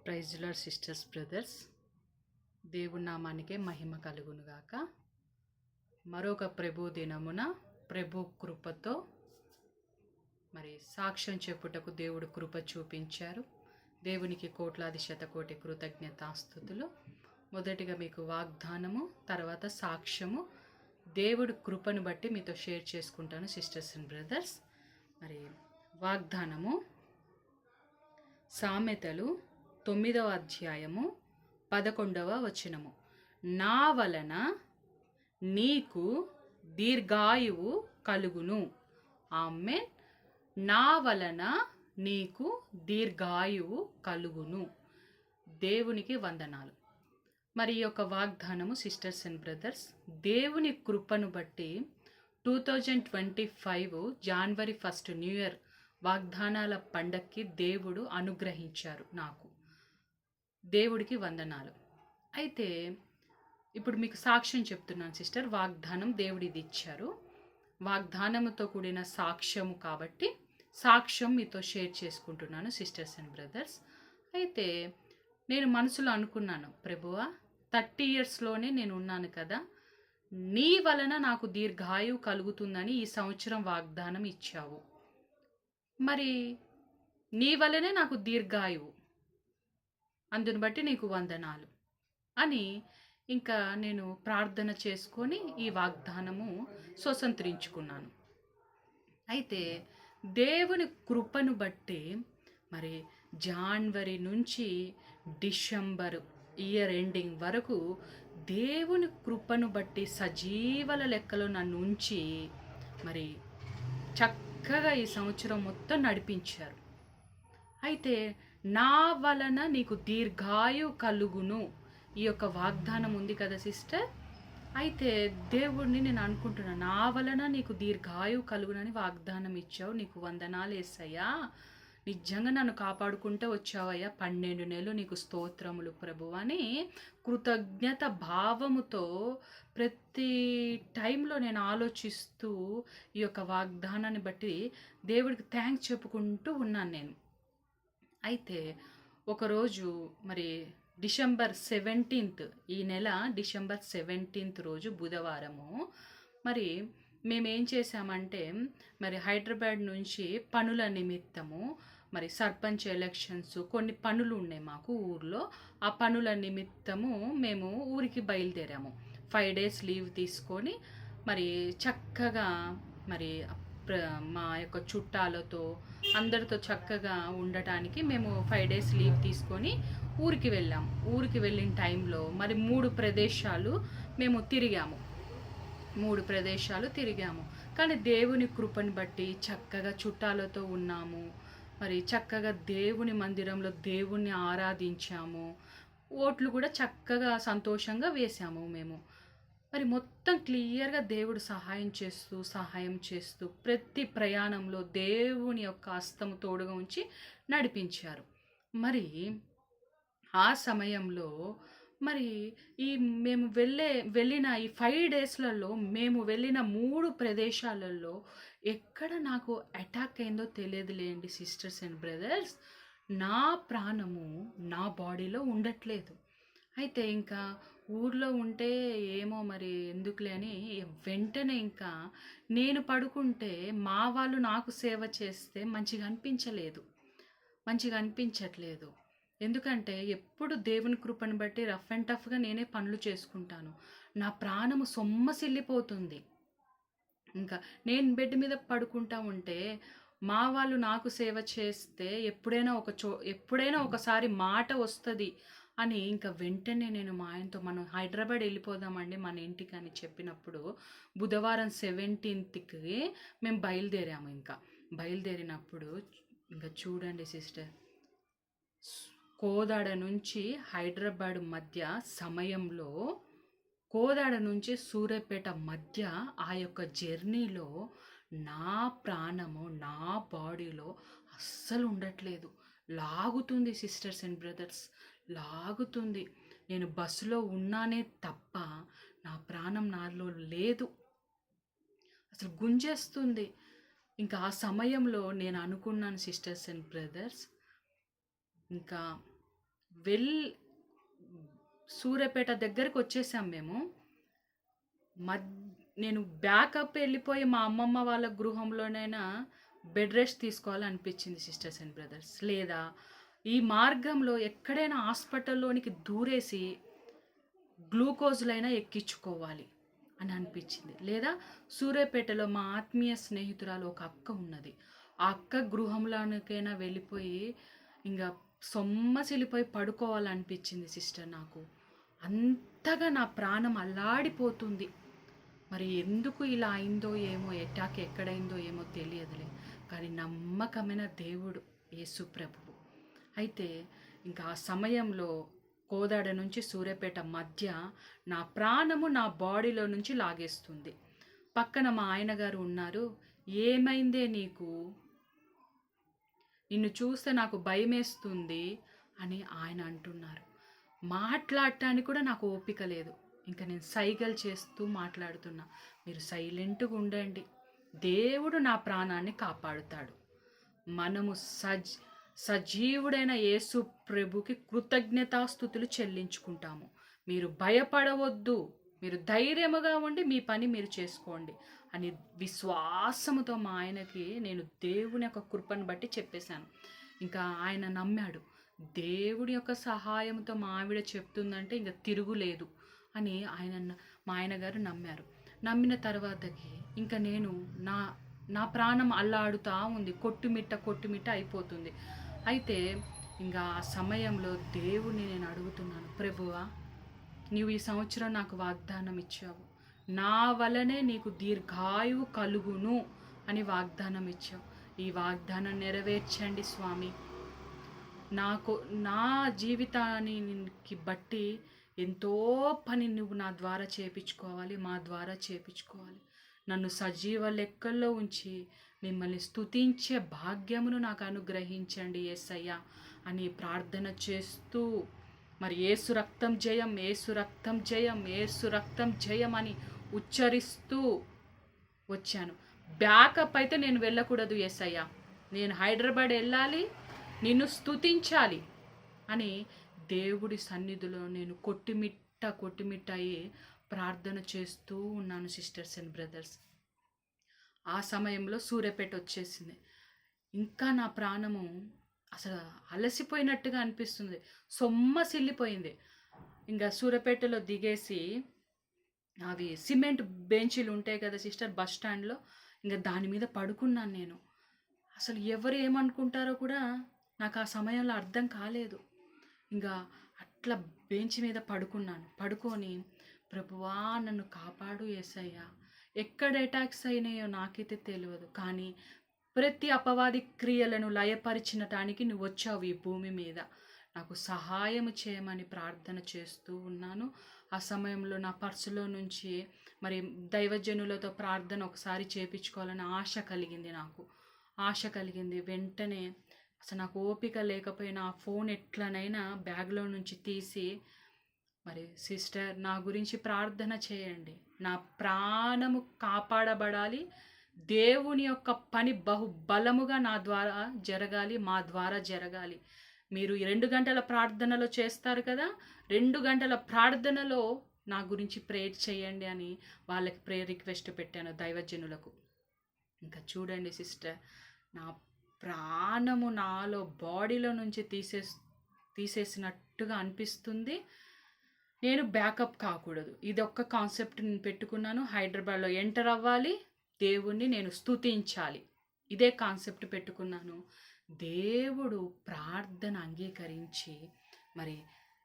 Praise lord sisters brothers, దేవుని నామానికే మహిమ కలుగునుగాక. మరొక ప్రభు దినమున ప్రభు కృపతో సాక్ష్యం చెప్పుటకు దేవుడు కృప చూపించారు. దేవునికి కోట్లాది శతకోటి కృతజ్ఞతాస్తుతులు. మొదటిగా మీకు వాగ్దానము, తర్వాత సాక్ష్యము, దేవుడు కృపను బట్టి మీతో షేర్ చేసుకుంటాను సిస్టర్స్ అండ్ బ్రదర్స్. వాగ్దానము సామెతలు 9వ అధ్యాయము 11వ వచనము. నా వలన నీకు దీర్ఘాయువు కలుగును. ఆమేన్. నా వలన నీకు దీర్ఘాయువు కలుగును. దేవునికి వందనాలు. ఈ యొక్క వాగ్దానము సిస్టర్స్ అండ్ బ్రదర్స్, దేవుని కృపను బట్టి 2025 జనవరి 1 న్యూ ఇయర్ వాగ్దానాల పండక్కి దేవుడు అనుగ్రహించారు. నాకు దేవుడికి వందనాలు. అయితే ఇప్పుడు మీకు సాక్ష్యం చెప్తున్నాను సిస్టర్. వాగ్దానం దేవుడిది ఇచ్చారు. వాగ్దానముతో కూడిన సాక్ష్యము కాబట్టి సాక్ష్యం మీతో షేర్ చేసుకుంటున్నాను సిస్టర్స్ అండ్ బ్రదర్స్. అయితే నేను మనసులో అనుకున్నాను, ప్రభువా 30 ఇయర్స్లోనే నేను ఉన్నాను కదా, నీ వలన నాకు దీర్ఘాయువు కలుగుతుందని ఈ సంవత్సరం వాగ్దానం ఇచ్చావు. నీ వలనే నాకు దీర్ఘాయువు, అందుని బట్టి నీకు వందనాలు అని ఇంకా నేను ప్రార్థన చేసుకొని ఈ వాగ్దానము స్వతంత్రించుకున్నాను. అయితే దేవుని కృపను బట్టి జనవరి నుంచి డిసెంబర్ ఇయర్ ఎండింగ్ వరకు దేవుని కృపను బట్టి సజీవల లెక్కలో నన్ను ఉంచి చక్కగా ఈ సంవత్సరం మొత్తం నడిపించారు. అయితే నా వలన నీకు దీర్ఘాయువు కలుగును, ఈ యొక్క వాగ్దానం ఉంది కదా సిస్టర్. అయితే దేవుడిని నేను అనుకుంటున్నాను, నా వలన నీకు దీర్ఘాయువు కలుగునని వాగ్దానం ఇచ్చావు, నీకు వందనాలు యేసయ్యా. నిజంగా నన్ను కాపాడుకుంటూ వచ్చావయ్యా, 12 నెలలు నీకు స్తోత్రములు ప్రభు అని కృతజ్ఞత భావముతో ప్రతి టైంలో నేను ఆలోచిస్తూ ఈ యొక్క వాగ్దానాన్ని బట్టి దేవుడికి థ్యాంక్స్ చెప్పుకుంటూ ఉన్నాను నేను. అయితే ఒకరోజు డిసెంబర్ 17th, ఈ నెల డిసెంబర్ 17th రోజు బుధవారము మేమేం చేసామంటే హైదరాబాద్ నుంచి పనుల నిమిత్తము సర్పంచ్ ఎలక్షన్స్ కొన్ని పనులు ఉన్నాయి మాకు ఊర్లో. ఆ పనుల నిమిత్తము మేము ఊరికి బయలుదేరాము. 5 days లీవ్ తీసుకొని చక్కగా మా యొక్క చుట్టాలతో అందరితో చక్కగా ఉండటానికి మేము 5 days లీవ్ తీసుకొని ఊరికి వెళ్ళాము. ఊరికి వెళ్ళిన టైంలో 3 ప్రదేశాలు మేము తిరిగాము. 3 ప్రదేశాలు తిరిగాము. కానీ దేవుని కృపను బట్టి చక్కగా చుట్టాలతో ఉన్నాము. చక్కగా దేవుని మందిరంలో దేవుణ్ణి ఆరాధించాము. ఓట్లు కూడా చక్కగా సంతోషంగా వేశాము మేము. మొత్తం క్లియర్గా దేవుడు సహాయం చేస్తూ ప్రతి ప్రయాణంలో దేవుని యొక్క హస్తము తోడుగా ఉంచి నడిపించారు. ఆ సమయంలో మేము వెళ్ళిన ఈ 5 daysలలో మేము వెళ్ళిన 3 ప్రదేశాలలో ఎక్కడ నాకు అటాక్ అయిందో తెలియదులేండి సిస్టర్స్ అండ్ బ్రదర్స్. నా ప్రాణము నా బాడీలో ఉండట్లేదు. అయితే ఇంకా ఊర్లో ఉంటే ఏమో ఎందుకులే అని వెంటనే ఇంకా నేను పడుకుంటే మా వాళ్ళు నాకు సేవ చేస్తే మంచిగా అనిపించట్లేదు. ఎందుకంటే ఎప్పుడు దేవుని కృపను బట్టి రఫ్ అండ్ టఫ్గా నేనే పనులు చేసుకుంటాను. నా ప్రాణము సొమ్మసిల్లిపోతుంది. ఇంకా నేను బెడ్ మీద పడుకుంటా ఉంటే మా వాళ్ళు నాకు సేవ చేస్తే ఎప్పుడైనా ఒకసారి మాట వస్తుంది అని ఇంకా వెంటనే నేను మా ఆయనతో మనం హైదరాబాద్ వెళ్ళిపోదామండి మన ఇంటికి అని చెప్పినప్పుడు బుధవారం 17th మేము బయలుదేరాము. ఇంకా బయలుదేరినప్పుడు ఇంకా చూడండి సిస్టర్, కోదాడ నుంచి హైదరాబాద్ మధ్య సమయంలో, కోదాడ నుంచి సూర్యాపేట మధ్య ఆ యొక్క జర్నీలో నా ప్రాణము నా బాడీలో అస్సలు ఉండట్లేదు. లాగుతుంది సిస్టర్స్ అండ్ బ్రదర్స్, లాగుతుంది. నేను బస్సులో ఉన్నానే తప్ప నా ప్రాణం నాలో లేదు, అసలు గుంజేస్తుంది. ఇంకా ఆ సమయంలో నేను అనుకున్నాను సిస్టర్స్ అండ్ బ్రదర్స్, ఇంకా వెల్ సూర్యాపేట దగ్గరికి వచ్చేసాం మేము. మద్ నేను బ్యాకప్ వెళ్ళిపోయి మా అమ్మమ్మ వాళ్ళ గృహంలోనైనా బెడ్ రెస్ట్ తీసుకోవాలనిపించింది సిస్టర్స్ అండ్ బ్రదర్స్. లేదా ఈ మార్గంలో ఎక్కడైనా హాస్పిటల్లోనికి దూరేసి గ్లూకోజులైనా ఎక్కించుకోవాలి అని అనిపించింది. లేదా సూర్యాపేటలో మా ఆత్మీయ స్నేహితురాలు ఒక అక్క ఉన్నది. ఆ అక్క గృహంలోనికైనా వెళ్ళిపోయి ఇంకా సొమ్మసిల్లిపోయి పడుకోవాలనిపించింది సిస్టర్ నాకు. అంతగా నా ప్రాణం అల్లాడిపోతుంది. మరి ఎందుకు ఇలా అయిందో ఏమో, ఎటాక్ ఎక్కడైందో ఏమో తెలియదులే, కానీ నమ్మకమైన దేవుడు యేసు ప్రభువు. అయితే ఇంకా ఆ సమయంలో కోదాడ నుంచి సూర్యాపేట మధ్య నా ప్రాణము నా బాడీలో నుంచి లాగేస్తుంది. పక్కన మా ఆయన గారు ఉన్నారు. ఏమైందే నీకు, నిన్ను చూస్తే నాకు భయమేస్తుంది అని ఆయన అంటున్నారు. మాట్లాడటానికి కూడా నాకు ఓపిక లేదు. ఇంకా నేను సైగలు చేస్తూ మాట్లాడుతున్నా. మీరు సైలెంట్గా ఉండండి, దేవుడు నా ప్రాణాన్ని కాపాడుతాడు. మనము సజీవుడైన యేసు ప్రభుకి కృతజ్ఞతాస్థుతులు చెల్లించుకుంటాము. మీరు భయపడవద్దు, మీరు ధైర్యముగా ఉండి మీ పని మీరు చేసుకోండి అని విశ్వాసముతో మా ఆయనకి నేను దేవుని యొక్క కృపను బట్టి చెప్పేశాను. ఇంకా ఆయన నమ్మాడు. దేవుడి యొక్క సహాయంతో మా ఆవిడ చెప్తుందంటే ఇంకా తిరుగులేదు అని మా ఆయన గారు నమ్మారు. నమ్మిన తర్వాతకి ఇంకా నేను నా ప్రాణం అల్లాడుతూ ఉంది. కొట్టుమిట్ట అయిపోతుంది. అయితే ఇంకా ఆ సమయంలో దేవుణ్ణి నేను అడుగుతున్నాను, ప్రభువా, నీవు ఈ సంవత్సరం నాకు వాగ్దానం ఇచ్చావు, నా వలనే నీకు దీర్ఘాయువు కలుగును అని వాగ్దానం ఇచ్చావు. ఈ వాగ్దానం నెరవేర్చండి స్వామి. నా జీవితానికి బట్టి ఎంతో పని నువ్వు నా ద్వారా చేపించుకోవాలి, మా ద్వారా చేపించుకోవాలి. నన్ను సజీవ లెక్కల్లో ఉంచి మిమ్మల్ని స్తుతించే భాగ్యమును నాకు అనుగ్రహించండి యేసయ్య అని ప్రార్థన చేస్తూ, మరి యేసు రక్తం జయం, యేసు రక్తం జయం, యేసు రక్తం జయం అని ఉచ్చరిస్తూ వచ్చాను. బ్యాకప్ అయితే నేను వెళ్ళకూడదు యేసయ్య, నేను హైదరాబాద్ వెళ్ళాలి, నిన్ను స్తుతించాలి అని దేవుడి సన్నిధిలో నేను కొట్టిమిట్ట అయ్యి ప్రార్థన చేస్తూ ఉన్నాను సిస్టర్స్ అండ్ బ్రదర్స్. ఆ సమయంలో సూర్యాపేట వచ్చేసింది. ఇంకా నా ప్రాణము అసలు అలసిపోయినట్టుగా అనిపిస్తుంది, సొమ్మసిల్లిపోయింది. ఇంకా సూర్యాపేటలో దిగేసి అవి సిమెంట్ బెంచీలు ఉంటాయి కదా సిస్టర్ బస్ స్టాండ్లో, ఇంకా దాని మీద పడుకున్నాను నేను. అసలు ఎవరు ఏమనుకుంటారో కూడా నాకు ఆ సమయంలో అర్థం కాలేదు. ఇంకా అట్లా బెంచ్ మీద పడుకొని ప్రభువా నన్ను కాపాడు యేసయ్యా, ఎక్కడ అటాక్స్ అయినాయో నాకైతే తెలియదు, కానీ ప్రతి అపవాది క్రియలను లయపరిచినటానికి నువ్వు వచ్చావు ఈ భూమి మీద, నాకు సహాయం చేయమని ప్రార్థన చేస్తూ ఉన్నాను. ఆ సమయంలో నా పర్సులో నుంచి మరి దైవజనులతో ప్రార్థన ఒకసారి చేయించుకోవాలని ఆశ కలిగింది. వెంటనే అసలు నాకు ఓపిక లేకపోయినా ఆ ఫోన్ ఎట్లనైనా బ్యాగ్లో నుంచి తీసి, మరి సిస్టర్ నా గురించి ప్రార్థన చేయండి, నా ప్రాణము కాపాడబడాలి, దేవుని యొక్క పని బహుబలముగా నా ద్వారా జరగాలి, మా ద్వారా జరగాలి. మీరు 2 గంటల ప్రార్థనలో చేస్తారు కదా, 2 గంటల ప్రార్థనలో నా గురించి ప్రేయర్ చేయండి అని వాళ్ళకి ప్రేయర్ రిక్వెస్ట్ పెట్టాను దైవజనులకు. ఇంకా చూడండి సిస్టర్, నా ప్రాణము నాలో బాడీలో నుంచి తీసేసినట్టుగా అనిపిస్తుంది. నేను బ్యాకప్ కాకూడదు, ఇది ఒక్క కాన్సెప్ట్ నేను పెట్టుకున్నాను. హైదరాబాద్లో ఎంటర్ అవ్వాలి, దేవుణ్ణి నేను స్తుతించాలి, ఇదే కాన్సెప్ట్ పెట్టుకున్నాను. దేవుడు ప్రార్థన అంగీకరించి మరి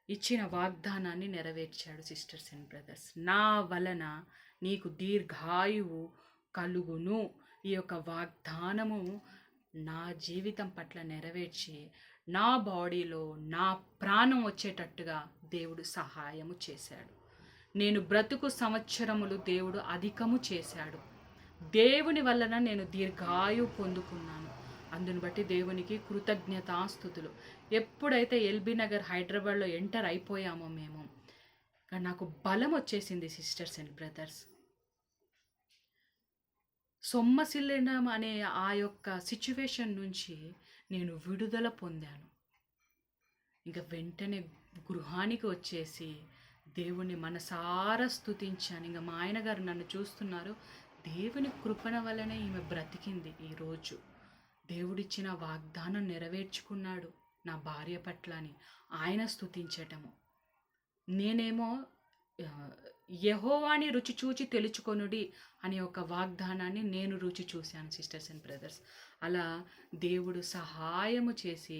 ఇచ్చిన వాగ్దానాన్ని నెరవేర్చాడు సిస్టర్స్ అండ్ బ్రదర్స్. నా వలన నీకు దీర్ఘాయువు కలుగును, ఈ యొక్క వాగ్దానము నా జీవితం పట్ల నెరవేర్చి నా బాడీలో నా ప్రాణం వచ్చేటట్టుగా దేవుడు సహాయము చేశాడు. నేను బ్రతుకు సంవత్సరములు దేవుడు అధికము చేశాడు. దేవుని వలన నేను దీర్ఘాయువు పొందుకున్నాను. అందుని బట్టి దేవునికి కృతజ్ఞతాస్తుతులు. ఎప్పుడైతే ఎల్బీ నగర్ హైదరాబాద్లో ఎంటర్ అయిపోయామో మేము, నాకు బలం వచ్చేసింది సిస్టర్స్ అండ్ బ్రదర్స్. సొమ్మసిల్లడం అనే ఆ యొక్క సిచ్యువేషన్ నుంచి నేను విడుదల పొందాను. ఇంకా వెంటనే గృహానికి వచ్చేసి దేవుణ్ణి మనసారా స్తుతించాను. ఇంకా మా ఆయన గారు నన్ను చూస్తున్నారు. దేవుని కృపణ వల్లనే ఈమె బ్రతికింది ఈరోజు. దేవుడిచ్చిన వాగ్దానం నెరవేర్చుకున్నాడు నా భార్య పట్ల అని ఆయన స్తుతించటము. నేనేమో యెహోవాని రుచి చూచి తెలుసుకొనుడి అనే ఒక వాగ్దానాన్ని నేను రుచి చూశాను సిస్టర్స్ అండ్ బ్రదర్స్. అలా దేవుడు సహాయము చేసి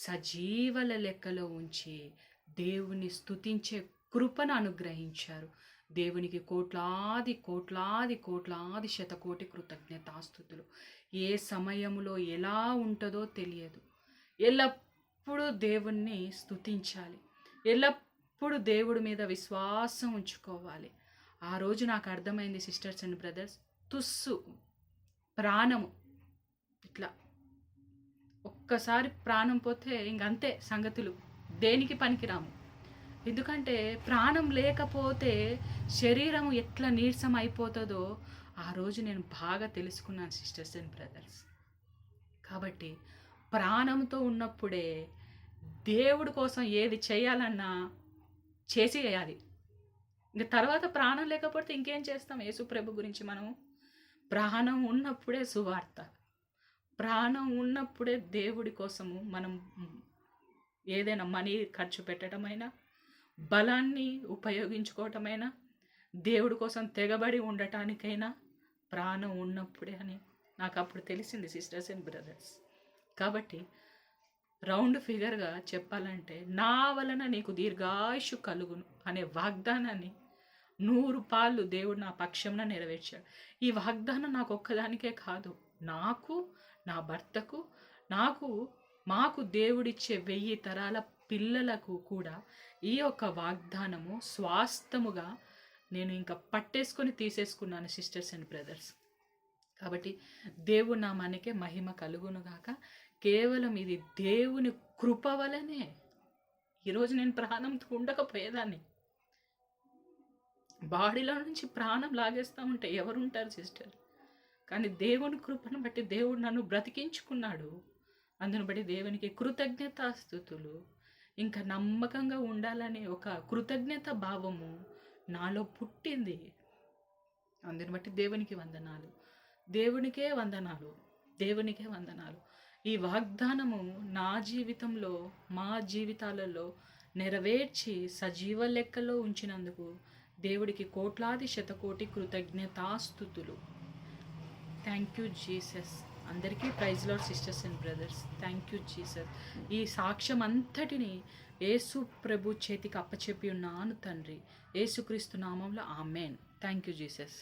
సజీవల లెక్కలో ఉంచి దేవుని స్తుతించే కృపను అనుగ్రహించారు. దేవునికి కోట్లాది కోట్లాది కోట్లాది శతకోటి కృతజ్ఞతాస్తుతులు. ఏ సమయంలో ఎలా ఉంటుందో తెలియదు. ఎల్లప్పుడూ దేవుణ్ణి స్తుతించాలి. ఎల్లప్పుడూ దేవుడి మీద విశ్వాసం ఉంచుకోవాలి. ఆ రోజు నాకు అర్థమైంది సిస్టర్స్ అండ్ బ్రదర్స్, తుస్సు ప్రాణము ఇట్లా ఒక్కసారి ప్రాణం పోతే ఇంకంతే సంగతులు, దేనికి పనికిరాము. ఎందుకంటే ప్రాణం లేకపోతే శరీరం ఎట్లా నీరసం అయిపోతుందో ఆ రోజు నేను బాగా తెలుసుకున్నాను సిస్టర్స్ అండ్ బ్రదర్స్. కాబట్టి ప్రాణంతో ఉన్నప్పుడే దేవుడి కోసం ఏది చేయాలన్నా చేసేయాలి. ఇంకా తర్వాత ప్రాణం లేకపోతే ఇంకేం చేస్తాం? యేసు ప్రభు గురించి మనం ప్రాణం ఉన్నప్పుడే సువార్త, ప్రాణం ఉన్నప్పుడే దేవుడి కోసము మనం ఏదైనా మనీ ఖర్చు పెట్టడమైనా, బలాన్ని ఉపయోగించుకోవటమైనా, దేవుడి కోసం తెగబడి ఉండటానికైనా ప్రాణం ఉన్నప్పుడే అని నాకు అప్పుడు తెలిసింది సిస్టర్స్ అండ్ బ్రదర్స్. కాబట్టి రౌండ్ ఫిగర్గా చెప్పాలంటే, నా వలన నీకు దీర్ఘాయుషు కలుగును అనే వాగ్దానాన్ని 100 పాళ్ళు దేవుడు నా పక్షంన నెరవేర్చాడు. ఈ వాగ్దానం నాకు ఒక్కదానికే కాదు, నాకు, నా భర్తకు, మాకు దేవుడిచ్చే 1000 తరాల పిల్లలకు కూడా ఈ యొక్క వాగ్దానము స్వాస్థముగా నేను ఇంకా పట్టేసుకొని తీసేసుకున్నాను సిస్టర్స్ అండ్ బ్రదర్స్. కాబట్టి దేవుని నామానికే మహిమ కలుగునుగాక. కేవలం ఇది దేవుని కృప వలనే ఈరోజు నేను ప్రాణంతో ఉండకపోయేదాన్ని. బాడీలో నుంచి ప్రాణం లాగేస్తూ ఉంటే ఎవరుంటారు సిస్టర్? కానీ దేవుని కృపను బట్టి దేవుడు నన్ను బ్రతికించుకున్నాడు. అందును బట్టి దేవునికి కృతజ్ఞతాస్తుతులు. ఇంకా నమ్మకంగా ఉండాలనే ఒక కృతజ్ఞత భావము నాలో పుట్టింది. అందుని బట్టి దేవునికి వందనాలు, దేవునికే వందనాలు, దేవునికే వందనాలు. ఈ వాగ్దానము నా జీవితంలో, మా జీవితాలలో నెరవేర్చి సజీవ లెక్కలో ఉంచినందుకు దేవుడికి కోట్లాది శతకోటి కృతజ్ఞతాస్తుతులు. Thank you Jesus. అందరికీ praise lord sisters and brothers. Thank you Jesus. ఈ సాక్ష్యం అంతటిని యేసు ప్రభు చేతికి అప్పచెప్పి ఉన్నాను తండ్రి. యేసుక్రీస్తు నామంలో ఆమెన్. Thank you Jesus.